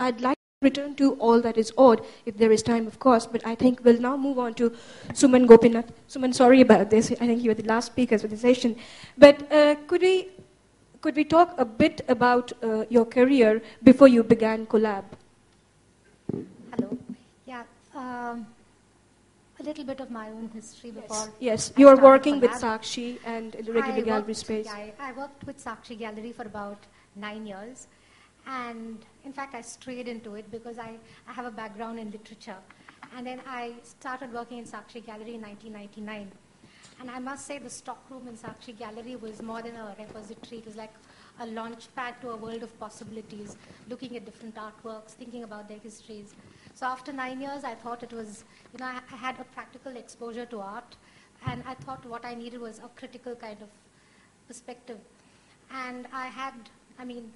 I'd like to return to All That Is Odd, if there is time, of course, but I think we'll now move on to Suman Gopinath. Suman, sorry about this. I think you were the last speakers for the session. But could we talk a bit about your career before you began Collab? Hello. Yeah. A little bit of my own history before. Yes. You are working with Sakshi and in the regular gallery space. Yeah, I worked with Sakshi Gallery for about 9 years. And in fact, I strayed into it because I have a background in literature. And then I started working in Sakshi Gallery in 1999. And I must say the stockroom in Sakshi Gallery was more than a repository. It was like a launch pad to a world of possibilities, looking at different artworks, thinking about their histories. So after 9 years, I thought it was, I had a practical exposure to art, and I thought what I needed was a critical kind of perspective. And I had,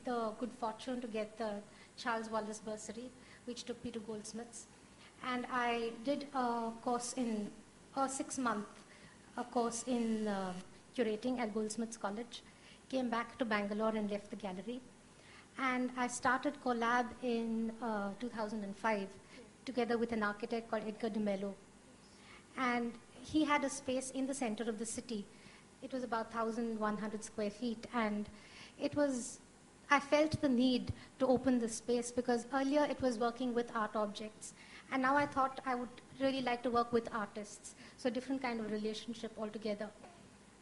the good fortune to get the Charles Wallace Bursary, which took me to Goldsmiths. And I did a course in, a 6-month course in curating at Goldsmiths College, came back to Bangalore and left the gallery. And I started Collab in 2005, together with an architect called Edgar de Mello. And he had a space in the center of the city. It was about 1,100 square feet. And I felt the need to open the space because earlier it was working with art objects. And now I thought I would really like to work with artists. So different kind of relationship altogether.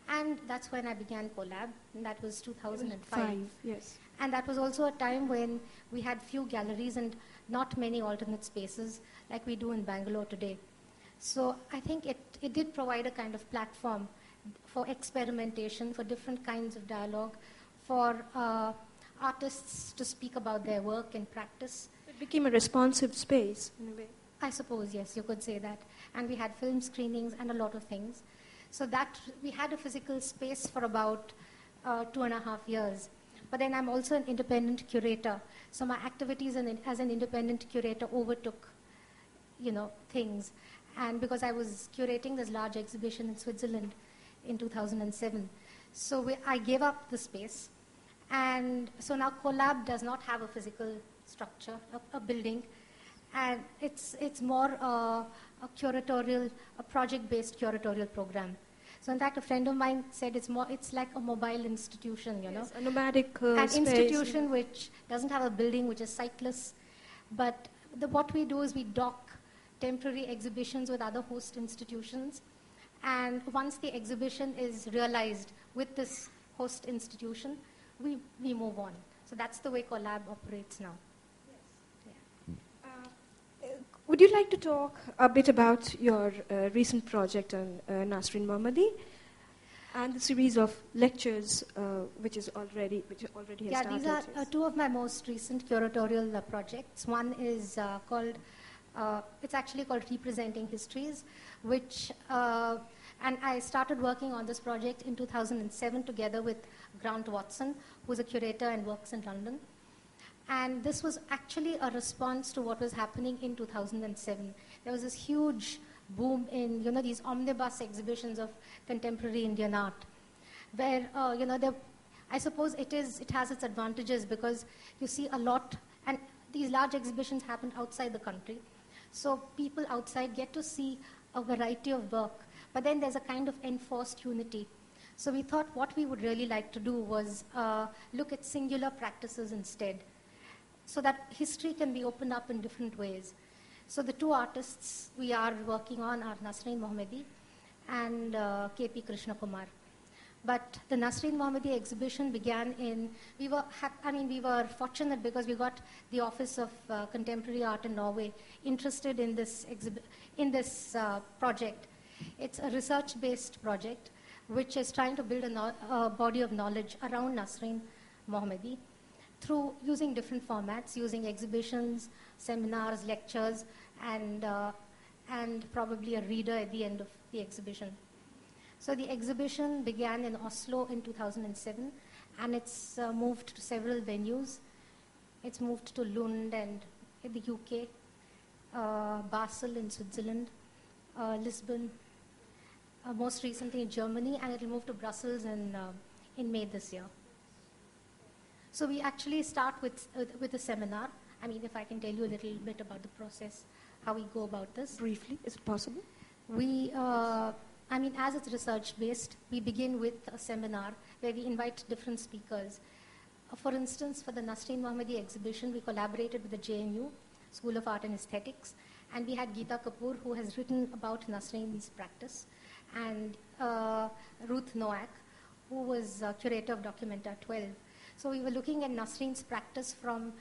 And that's when I began Collab, and that was 2005. Yes. And that was also a time when we had few galleries and not many alternate spaces like we do in Bangalore today. So I think it did provide a kind of platform for experimentation, for different kinds of dialogue, for artists to speak about their work and practice. It became a responsive space, in a way. I suppose, yes, you could say that. And we had film screenings and a lot of things. So that we had a physical space for about 2.5 years. But then I'm also an independent curator. So my activities as an independent curator overtook, things. And because I was curating this large exhibition in Switzerland in 2007. So I gave up the space. And so now Collab does not have a physical structure, a building. And it's more a curatorial, a project-based curatorial program. So in fact, a friend of mine said it's like a mobile institution, Yes, a nomadic an space. institution which doesn't have a building, which is sightless. But what we do is we dock temporary exhibitions with other host institutions. And once the exhibition is realized with this host institution, we move on. So that's the way Collab operates now. Would you like to talk a bit about your recent project on Nasrin Mohammadi and the series of lectures which already has started? Yeah, these are two of my most recent curatorial projects. One is it's actually called Representing Histories, and I started working on this project in 2007 together with Grant Watson, who's a curator and works in London. And this was actually a response to what was happening in 2007. There was this huge boom in, these omnibus exhibitions of contemporary Indian art, where, I suppose it has its advantages because you see a lot, and these large exhibitions happen outside the country. So people outside get to see a variety of work, but then there's a kind of enforced unity. So we thought what we would really like to do was look at singular practices instead, so that history can be opened up in different ways. So the two artists we are working on are Nasrin Mohammadi and K.P. Krishna Kumar. But the Nasrin Mohammadi exhibition began we were fortunate because we got the Office of Contemporary Art in Norway interested in this project. It's a research-based project which is trying to build a body of knowledge around Nasrin Mohammadi through using different formats, using exhibitions, seminars, lectures, and probably a reader at the end of the exhibition. So the exhibition began in Oslo in 2007, and it's moved to several venues. It's moved to Lund and in the UK, Basel in Switzerland, Lisbon, most recently in Germany, and it'll move to Brussels in May this year. So we actually start with a seminar, I mean, if I can tell you a little bit about the process, how we go about this. Briefly, is it possible? We, as it's research-based, we begin with a seminar where we invite different speakers. For instance, for the Nasreen Mohammadi exhibition, we collaborated with the JNU, School of Art and Aesthetics, and we had Geeta Kapoor, who has written about Nasreen's practice, and Ruth Noack, who was curator of Documenta 12. So we were looking at Nasreen's practice from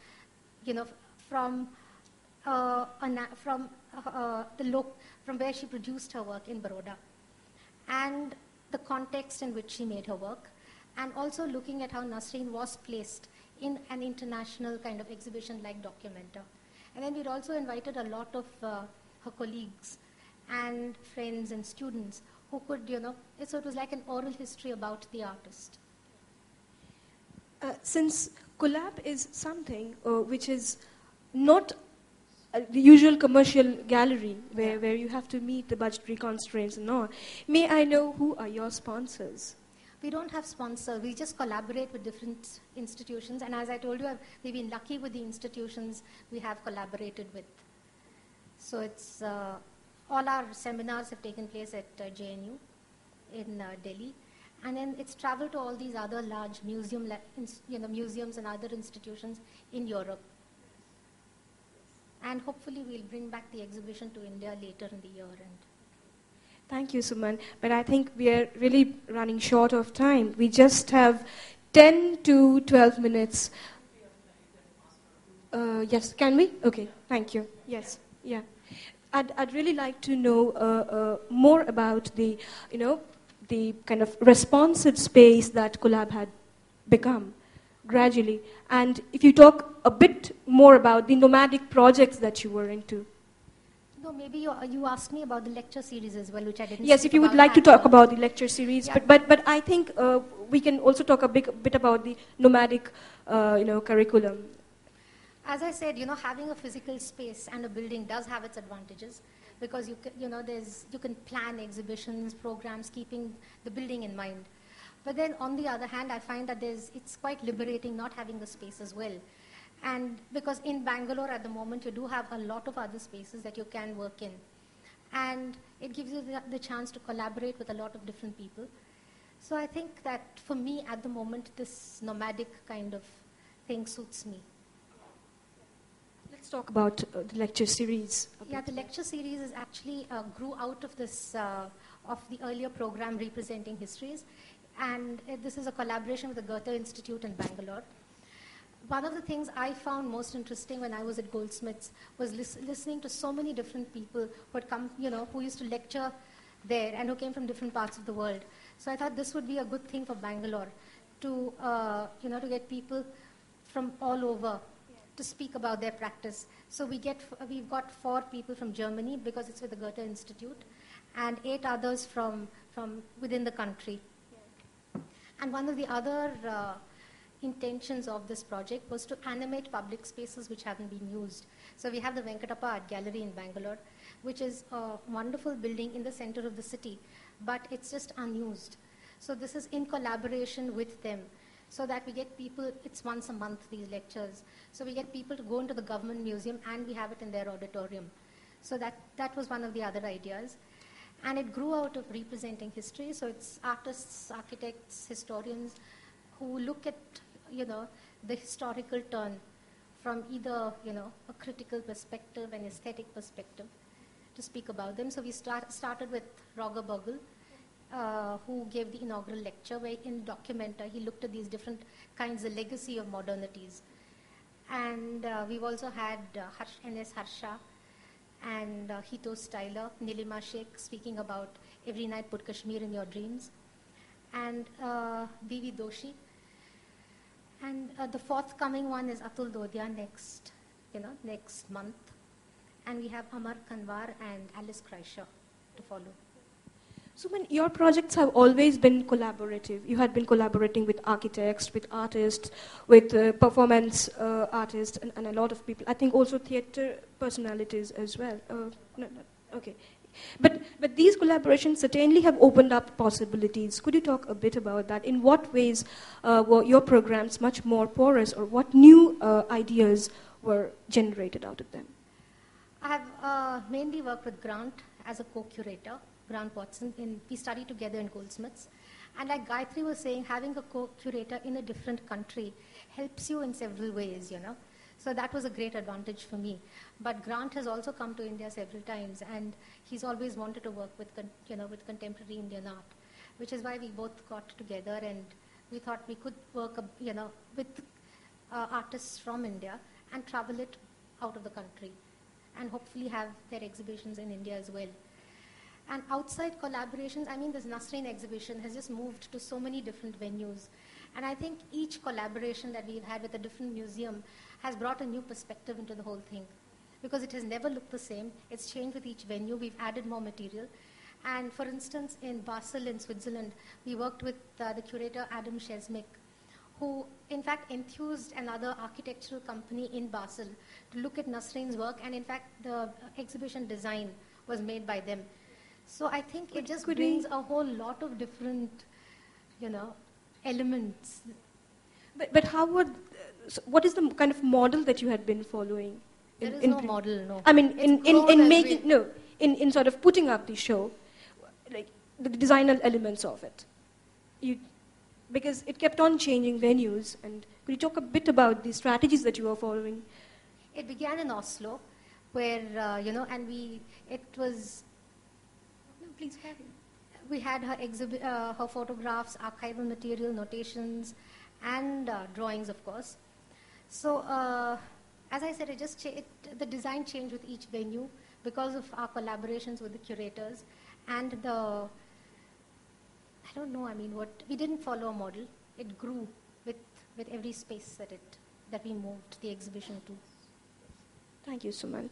where she produced her work in Baroda, and the context in which she made her work, and also looking at how Nasreen was placed in an international kind of exhibition like Documenta. And then we'd also invited a lot of her colleagues and friends and students who could, so it was like an oral history about the artist. Since collab is something which is not the usual commercial gallery where you have to meet the budgetary constraints and all, may I know who are your sponsors? We don't have sponsors. We just collaborate with different institutions. And as I told you, we've been lucky with the institutions we have collaborated with. So it's all our seminars have taken place at JNU in Delhi. And then it's traveled to all these other large museums and other institutions in Europe. And hopefully we'll bring back the exhibition to India later in the year. Thank you, Suman. But I think we are really running short of time. We just have 10 to 12 minutes. Yes, can we? Okay, thank you. Yes, yeah. I'd really like to know more about the kind of responsive space that Collab had become gradually. And if you talk a bit more about the nomadic projects that you were into. No, maybe you asked me about the lecture series as well, which I didn't. Yes, if you would like to talk about the lecture series, yeah. but I think we can also talk a bit about the nomadic, curriculum. As I said, having a physical space and a building does have its advantages because you can plan exhibitions, programs, keeping the building in mind. But then on the other hand, I find that it's quite liberating not having the space as well. And because in Bangalore at the moment, you do have a lot of other spaces that you can work in. And it gives you the chance to collaborate with a lot of different people. So I think that for me at the moment, this nomadic kind of thing suits me. Let's talk about the lecture series. Yeah, the lecture series is actually grew out of this, of the earlier program representing histories. And this is a collaboration with the Goethe Institute in Bangalore. One of the things I found most interesting when I was at Goldsmiths was listening to so many different people who had come, who used to lecture there and who came from different parts of the world. So I thought this would be a good thing for Bangalore to, to get people from all over to speak about their practice. So we've got 4 people from Germany because it's with the Goethe Institute and 8 others from within the country. Yeah. And one of the other intentions of this project was to animate public spaces which haven't been used. So we have the Venkatappa Art Gallery in Bangalore, which is a wonderful building in the center of the city, but it's just unused. So this is in collaboration with them, so that we get people, it's once a month, these lectures. So we get people to go into the government museum and we have it in their auditorium. So that was one of the other ideas. And it grew out of representing history, so it's artists, architects, historians, who look at the historical turn from either a critical perspective, an aesthetic perspective, to speak about them. So we started with Roger Bogel, who gave the inaugural lecture, where in Documenta he looked at these different kinds of legacy of modernities. And we've also had N.S. Harsha and Hito Styler, Nilima Sheikh speaking about Every Night Put Kashmir in Your Dreams, and V.V. Doshi. And the forthcoming one is Atul Dodia next month. And we have Amar Kanwar and Alice Kreischer to follow. Suman, your projects have always been collaborative. You had been collaborating with architects, with artists, with performance artists, and a lot of people. I think also theater personalities as well. Okay. But these collaborations certainly have opened up possibilities. Could you talk a bit about that? In what ways were your programs much more porous, or what new ideas were generated out of them? I have mainly worked with Grant as a co-curator, Grant Watson. We studied together in Goldsmiths. And like Gayatri was saying, having a co-curator in a different country helps you in several ways, you know. So that was a great advantage for me. But Grant has also come to India several times, and he's always wanted to work with, with contemporary Indian art, which is why we both got together and we thought we could work, with artists from India and travel it out of the country and hopefully have their exhibitions in India as well. And outside collaborations, I mean, this Nasreen exhibition has just moved to so many different venues. And I think each collaboration that we've had with a different museum has brought a new perspective into the whole thing. Because it has never looked the same. It's changed with each venue. We've added more material. And for instance, in Basel in Switzerland, we worked with the curator Adam Szesmik, who in fact enthused another architectural company in Basel to look at Nasreen's work. And in fact, the exhibition design was made by them. So I think it just brings a whole lot of different, elements. But how what is the kind of model that you had been following? There is no model, no. I mean, in sort of putting up the show, like the designer elements of it. Because it kept on changing venues, and could you talk a bit about the strategies that you were following? It began in Oslo, where, it was... Please carry. We had her photographs, archival material, notations, and drawings, of course. So, as I said, the design changed with each venue because of our collaborations with the curators and we didn't follow a model. It grew with every space that we moved the exhibition to. Thank you, Suman.